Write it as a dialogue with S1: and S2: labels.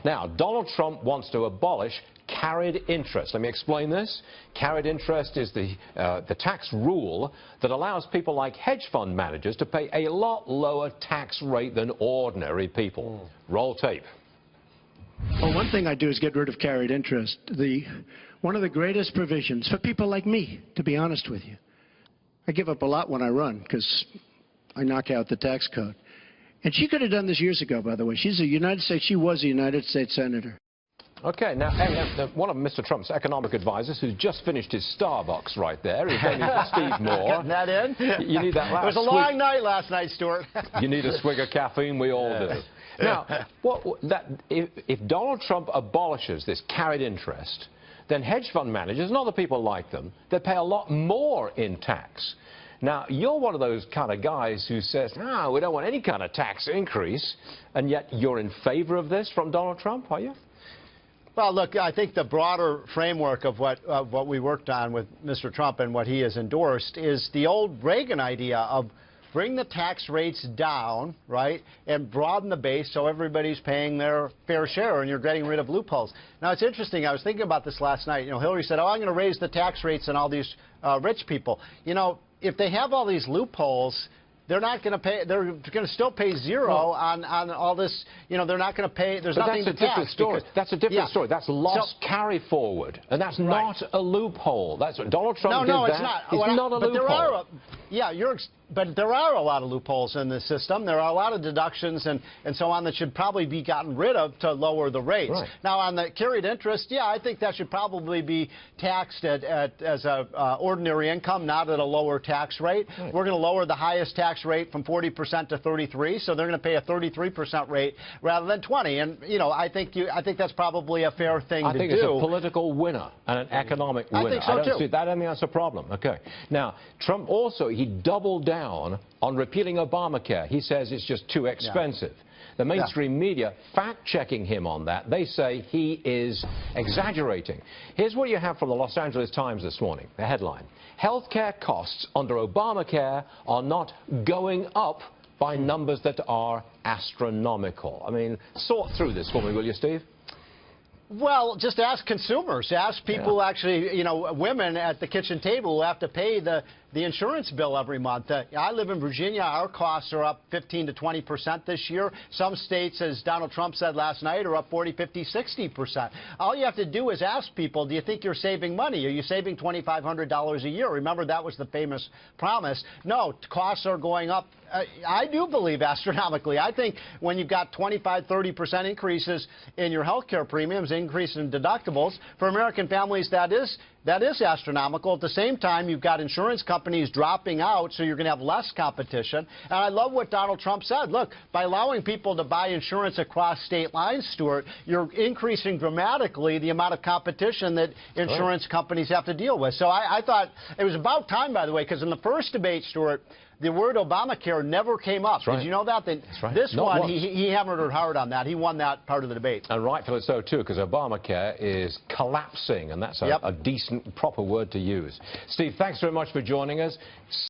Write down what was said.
S1: Now, Donald Trump wants to abolish carried interest. Let me explain this. Carried interest is the tax rule that allows people like hedge fund managers to pay a lot lower tax rate than ordinary people. Roll tape.
S2: Well, one thing I do is get rid of carried interest. One of the greatest provisions for people like me, to be honest with you. I give up a lot when I run because I knock out the tax code. And she could have done this years ago, by the way. She was a United States senator.
S1: Okay, now, one of Mr. Trump's economic advisors who's just finished his Starbucks right there, his name is Steve Moore.
S3: Getting that in?
S1: You need that last
S3: It was a long night last night, Stuart.
S1: You need a swig of caffeine, we all do. Now, if Donald Trump abolishes this carried interest, then hedge fund managers and other people like them, they pay a lot more in tax. Now, you're one of those kind of guys who says, no, we don't want any kind of tax increase, and yet you're in favor of this from Donald Trump, are you?
S3: Well, look, I think the broader framework of what we worked on with Mr. Trump and what he has endorsed is the old Reagan idea of bring the tax rates down, right, and broaden the base so everybody's paying their fair share and you're getting rid of loopholes. Now, it's interesting. I was thinking about this last night. You know, Hillary said, oh, I'm going to raise the tax rates on all these rich people. You know, if they have all these loopholes, they're not going to pay. They're going to still pay zero on all this. You know, they're not going to pay. There's nothing to tax.
S1: That's a different story. That's loss carry forward, and that's not a loophole. That's what Donald Trump did.
S3: No, it's not.
S1: It's not a loophole.
S3: But there are a lot of loopholes in the system. There are a lot of deductions and so on that should probably be gotten rid of to lower the rates.
S1: Right.
S3: Now, on the carried interest, yeah, I think that should probably be taxed as a ordinary income, not at a lower tax rate. Right. We're going to lower the highest tax rate from 40% to 33%, so they're going to pay a 33% rate rather than 20%. And you know, I think that's probably a fair thing to do.
S1: I think it's a political winner and an economic winner.
S3: I think so too.
S1: I don't think that's a problem. Okay. Now, Trump also, he doubled down on repealing Obamacare. He says it's just too expensive. Yeah. The mainstream media fact-checking him on that. They say he is exaggerating. Here's what you have from the Los Angeles Times this morning, the headline. Healthcare costs under Obamacare are not going up by numbers that are astronomical. I mean, sort through this for me, will you, Steve?
S3: Well, just ask consumers. Ask people who actually, you know, women at the kitchen table who have to pay the insurance bill every month. I live in Virginia. Our costs are up 15 to 20% this year. Some states, as Donald Trump said last night, are up 40, 50, 60%. All you have to do is ask people, do you think you're saving money? Are you saving $2,500 a year? Remember, that was the famous promise. No, costs are going up. I do believe astronomically. I think when you've got 25, 30% increases in your health care premiums, increase in deductibles, for American families, that is astronomical. At the same time, you've got insurance companies dropping out, so you're going to have less competition. And I love what Donald Trump said. Look, by allowing people to buy insurance across state lines, Stuart, you're increasing dramatically the amount of competition that insurance companies have to deal with. So I thought it was about time, by the way, because in the first debate, Stuart, the word Obamacare never came up. Did you know that? This one, he hammered hard on that. He won that part of the debate.
S1: And rightfully so, too, because Obamacare is collapsing, and that's a decent, proper word to use. Steve, thanks very much for joining us.